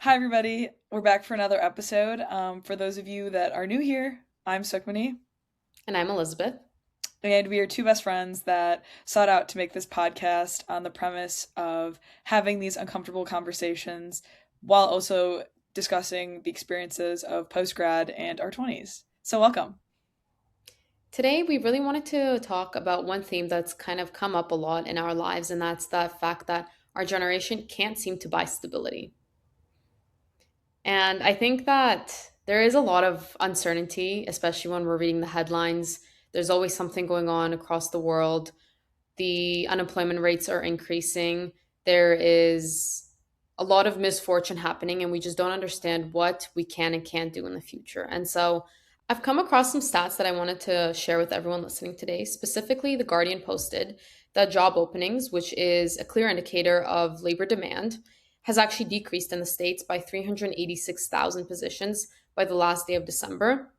Hi, everybody. We're back for another episode. For those of you that are new here, I'm Sukmani, And I'm Elizabeth. and we are two best friends that sought out to make this podcast on the premise of having these uncomfortable conversations while also discussing the experiences of post grad and our 20s. So, welcome. Today, we really wanted to talk about one theme that's kind of come up a lot in our lives, and that's the fact that our generation can't seem to buy stability. And I think that there is a lot of uncertainty, especially when we're reading the headlines. There's always something going on across the world. The unemployment rates are increasing. There is a lot of misfortune happening, and we just don't understand what we can and can't do in the future. And so I've come across some stats that I wanted to share with everyone listening today. Specifically, The Guardian posted that job openings, which is a clear indicator of labor demand, has actually decreased in the States by 386,000 positions by the last day of December.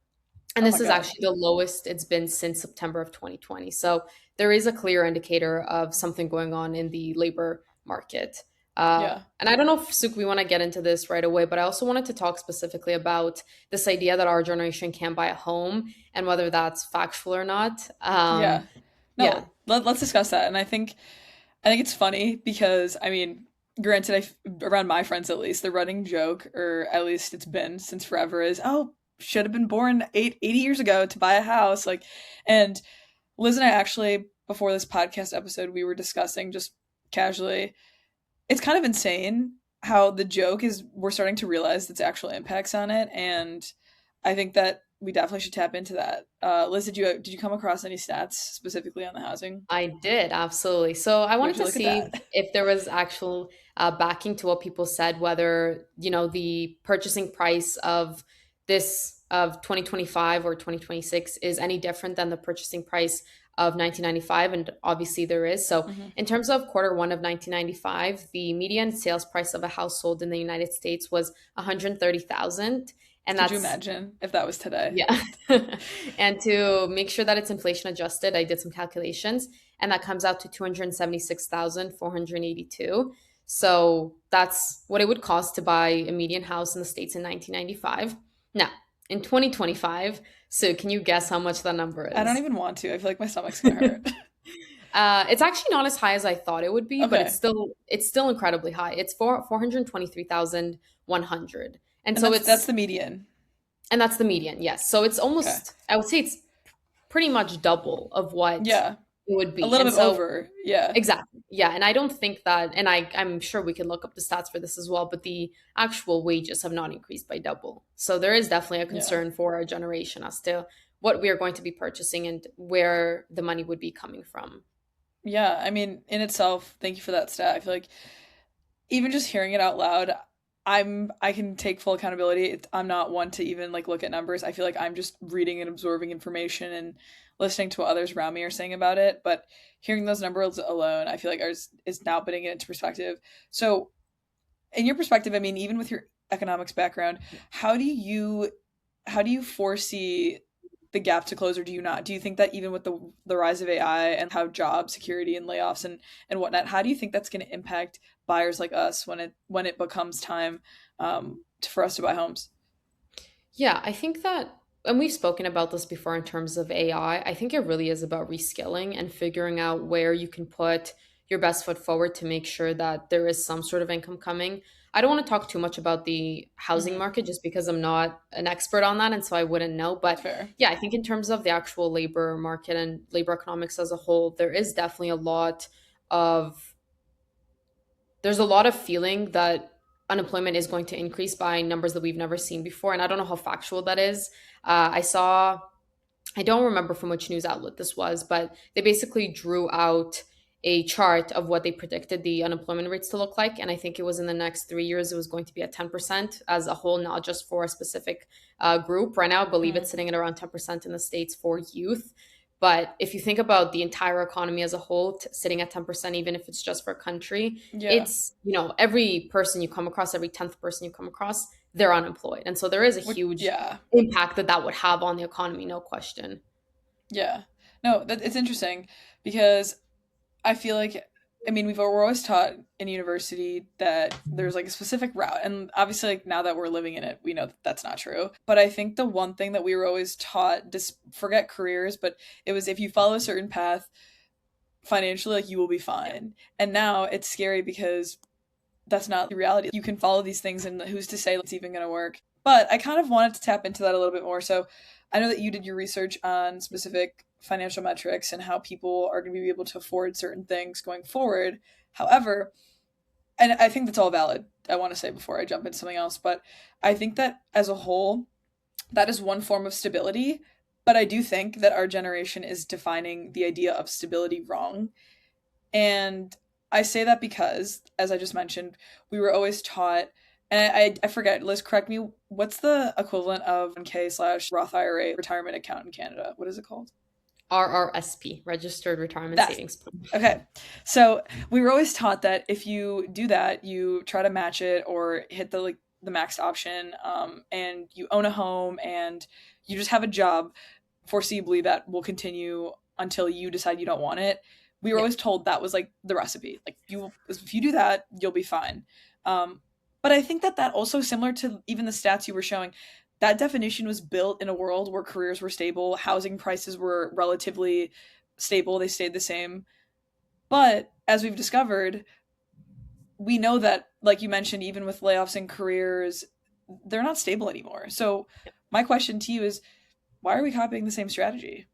And Oh this my is God. actually the lowest it's been since September of 2020. So there is a clear indicator of something going on in the labor market. Yeah. And I don't know if Suk, we want to get into this right away, but I also wanted to talk specifically about this idea that our generation can't buy a home and whether that's factual or not. Yeah. Yeah. No, let's discuss that. And I think it's funny because granted, around my friends at least, the running joke, or at least it's been since forever, is oh, should have been born 80 years ago to buy a house. And Liz and I actually before this podcast episode, we were discussing just casually. It's kind of insane how the joke is we're starting to realize its actual impacts on it, and I think that we definitely should tap into that. Liz, did you come across any stats specifically on the housing? I did, absolutely. So I wanted Would you to look at see that? if there was actual backing to what people said, whether, the purchasing price of this of 2025 or 2026 is any different than the purchasing price of 1995. And obviously there is. So Hmm. in terms of quarter one of 1995, the median sales price of a household in the United States was 130,000. And Could you that's imagine if that was today? yeah. And to make sure that it's inflation adjusted, I did some calculations and that comes out to 276,482. So that's what it would cost to buy a median house in the States in 1995. Now, in 2025, so can you guess how much that number I don't is? even want to. I feel like my stomach's gonna hurt. It's actually not as high as I thought it would be, but Okay, it's still incredibly high. It's 423,100. And and so that's it's the median. and that's the median, yes. So it's Okay, almost, I would say it's pretty much double of what yeah, it would a be. little And bit so over. Yeah, exactly. Yeah. And I don't think that, and I'm sure we can look up the stats for this as well, but the actual wages have not increased by double. So there is definitely a yeah, concern for our generation as to what we are going to be purchasing and where the money would be coming from. yeah. I mean, in itself, thank you for that stat. I feel like even just hearing it out loud, I can take full accountability. I'm not one to even like look at numbers. I feel like I'm just reading and absorbing information and listening to what others around me are saying about it. But hearing those numbers alone, I feel like ours is now putting it into perspective. So, in your perspective, I mean, even with your economics background, how do you how do you foresee the gap to close, or do you not? Do you think that even with the rise of AI and how job security and layoffs and whatnot, how do you think that's going to impact buyers like us when it becomes time for us to buy homes? Yeah, I think that, and we've spoken about this before in terms of AI, I think it really is about reskilling and figuring out where you can put your best foot forward to make sure that there is some sort of income coming. I don't want to talk too much about the housing Hmm. market just because I'm not an expert on that. And so I wouldn't know. But Fair. yeah, I think in terms of the actual labor market and labor economics as a whole, of there's a lot of feeling that unemployment is going to increase by numbers that we've never seen before. And I don't know how factual that is. I don't remember from which news outlet this was, but they basically drew out a chart of what they predicted the unemployment rates to look like. And I think it was in the next 3 years, it was going to be at 10% as a whole, not just for a specific group. Right now, I believe it's Hmm. sitting at around 10% in the States for youth. But if you think about the entire economy as a whole, sitting at 10%, even if it's just for a country, Yeah. it's, every person you come across, every 10th person you come across, they're unemployed. And so there is a Which, huge yeah. impact that that would have on the economy, no question. Yeah. No, that it's interesting because I feel like I mean, we're always taught in university that there's like a specific route, and obviously, like now that we're living in it, we know that that's not true. But I think the one thing that we were always taught, just forget careers, but it was if you follow a certain path financially, like you will be fine. And now it's scary because that's not the reality. You can follow these things, and who's to say it's even going to work? But I kind of wanted to tap into that a little bit more. So I know that you did your research on specific financial metrics and how people are going to be able to afford certain things going forward. However, and I think that's all valid, I want to say before I jump into something else, but I think that as a whole, that is one form of stability. But I do think that our generation is defining the idea of stability wrong. And I say that because, as I just mentioned, we were always taught, and I forget, Liz, correct me, what's the equivalent of 1K slash Roth IRA retirement account in Canada? What is it called? RRSP, Registered Retirement That's Savings Plan. okay. So we were always taught that if you do that, you try to match it or hit the like the maxed option, and you own a home and you just have a job foreseeably that will continue until you decide you don't want it. We were Yeah. always told that was like the recipe. Like you, if you do that, you'll be fine. But I think that that also similar to even the stats you were showing. That definition was built in a world where careers were stable, housing prices were relatively stable, they stayed the same. But as we've discovered, we know that, like you mentioned, even with layoffs in careers, they're not stable anymore. So my question to you is, why are we copying the same strategy?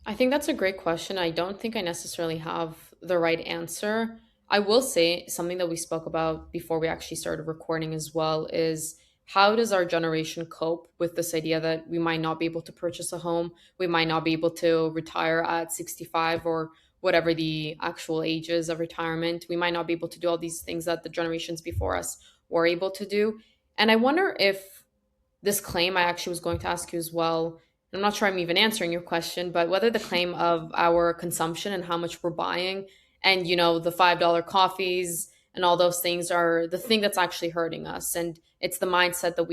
I think that's a great question. I don't think I necessarily have the right answer. I will say something that we spoke about before we actually started recording as well is how does our generation cope with this idea that we might not be able to purchase a home, we might not be able to retire at 65 or whatever the actual age is of retirement. We might not be able to do all these things that the generations before us were able to do. And I wonder if this claim, I actually was going to ask you as well. I'm not sure I'm even answering your question, but whether the claim of our consumption and how much we're buying and, the $5 coffees and all those things are the thing that's actually hurting us. And it's the mindset that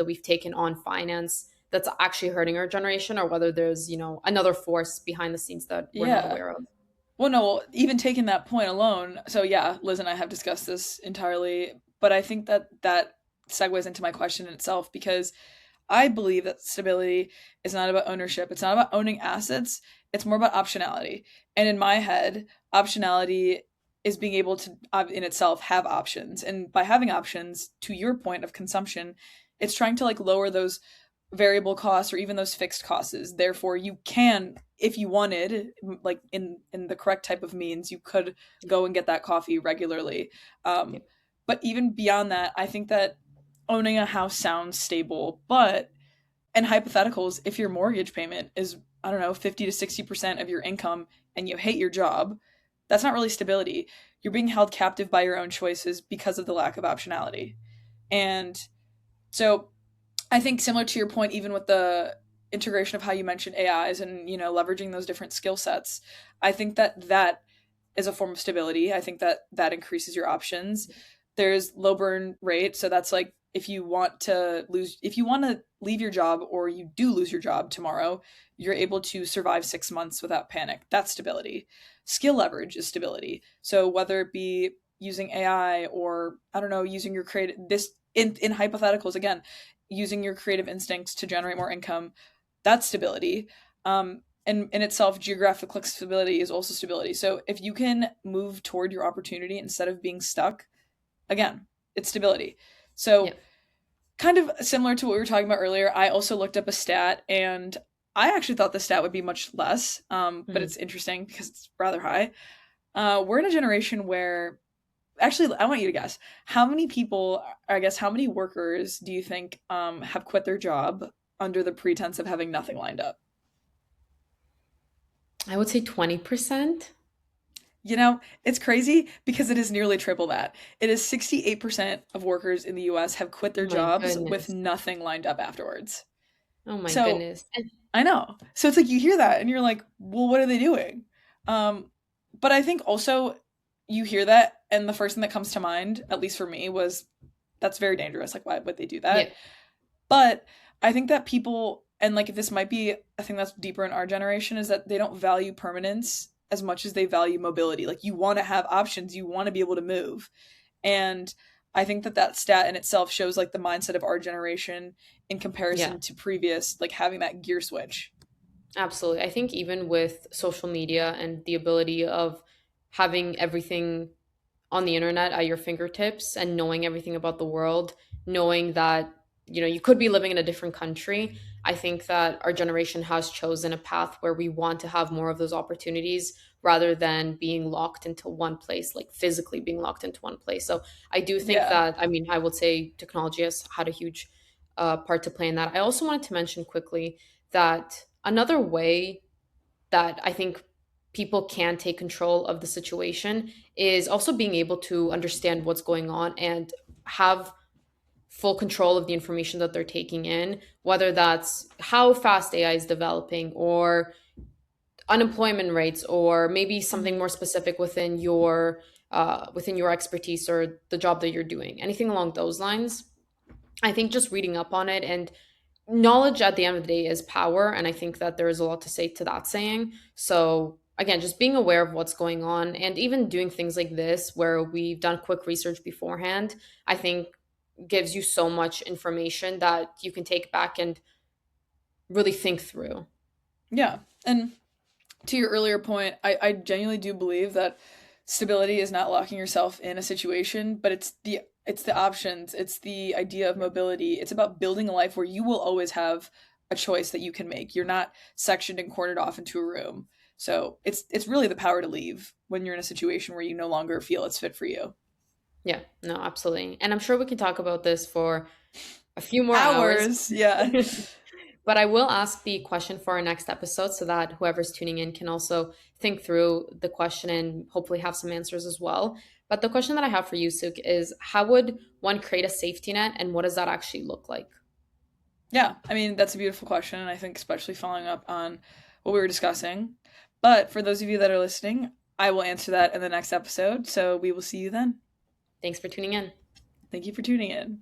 we've taken on finance that's actually hurting our generation, or whether there's, another force behind the scenes that we're not Yeah. aware of. Well, no, even taking that point alone. So, yeah, Liz and I have discussed this entirely, but I think that that segues into my question in itself because I believe that stability is not about ownership. It's not about owning assets. It's more about optionality. And in my head, optionality is being able to, in itself, have options. And by having options, to your point of consumption, it's trying to like lower those variable costs or even those fixed costs. Therefore, you can, if you wanted, like in the correct type of means, you could go and get that coffee regularly. Yeah. Um, but even beyond that, I think that owning a house sounds stable, but in hypotheticals, if your mortgage payment is, I don't know, 50 to 60% of your income and you hate your job, that's not really stability. You're being held captive by your own choices because of the lack of optionality. And so I think similar to your point, even with the integration of how you mentioned AIs and, leveraging those different skill sets, I think that that is a form of stability. I think that that increases your options. There's low burn rate, so that's like if you want to leave your job or you do lose your job tomorrow, you're able to survive 6 months without panic. That's stability. Skill leverage is stability. So whether it be using AI or I don't know, using your creative this in hypotheticals again, using your creative instincts to generate more income, that's stability. And in itself, geographic flexibility is also stability. So if you can move toward your opportunity instead of being stuck, again, it's stability. So Yeah. kind of similar to what we were talking about earlier, I also looked up a stat and I actually thought the stat would be much less, but Mhm. it's interesting because it's rather high. We're in a generation where, actually, I want you to guess how many people, or I guess, how many workers do you think have quit their job under the pretense of having nothing lined up? I would say 20%. It's crazy because it is nearly triple that. It is 68% of workers in the US have quit Oh their my jobs with goodness. nothing lined up afterwards. Oh my So goodness. And I know. So it's like you hear that and you're like, well, what are they doing? Um, but I think also you hear that, and the first thing that comes to mind, at least for me, was that's very dangerous. Like, why would they do yeah. that? But I think that people, and like, if this might be a thing that's deeper in our generation, is that they don't value permanence as much as they value mobility. Like you want to have options, you want to be able to move. And I think that that stat in itself shows like the mindset of our generation in Yeah, comparison to previous, like having that gear switch. absolutely. I think even with social media and the ability of having everything on the internet at your fingertips and knowing everything about the world, knowing that you could be living in a different country. I think that our generation has chosen a path where we want to have more of those opportunities rather than being locked into one place, like physically being locked into one place. So I do think Yeah. that, I mean, I would say technology has had a huge part to play in that. I also wanted to mention quickly that another way that I think people can take control of the situation is also being able to understand what's going on and have full control of the information that they're taking in, whether that's how fast AI is developing or unemployment rates, or maybe something Mhm. more specific within your expertise or the job that you're doing. Anything along those lines. I think just reading up on it, and knowledge at the end of the day is power, and I think that there is a lot to say to that saying. So again, just being aware of what's going on and even doing things like this where we've done quick research beforehand, I think gives you so much information that you can take back and really think through. Yeah. And to your earlier point, I genuinely do believe that stability is not locking yourself in a situation, but it's the options, it's the idea of mobility. It's about building a life where you will always have a choice that you can make. You're not sectioned and cornered off into a room. So it's really the power to leave when you're in a situation where you no longer feel it's fit for you. Yeah, no, absolutely. And I'm sure we can talk about this for a few more hours. Hours, yeah. But I will ask the question for our next episode so that whoever's tuning in can also think through the question and hopefully have some answers as well. But the question that I have for you, Suk, is how would one create a safety net and what does that actually look like? Yeah, I mean, that's a beautiful question, and I think especially following up on what we were discussing. But for those of you that are listening, I will answer that in the next episode, so we will see you then. Thanks for tuning in. Thank you for tuning in.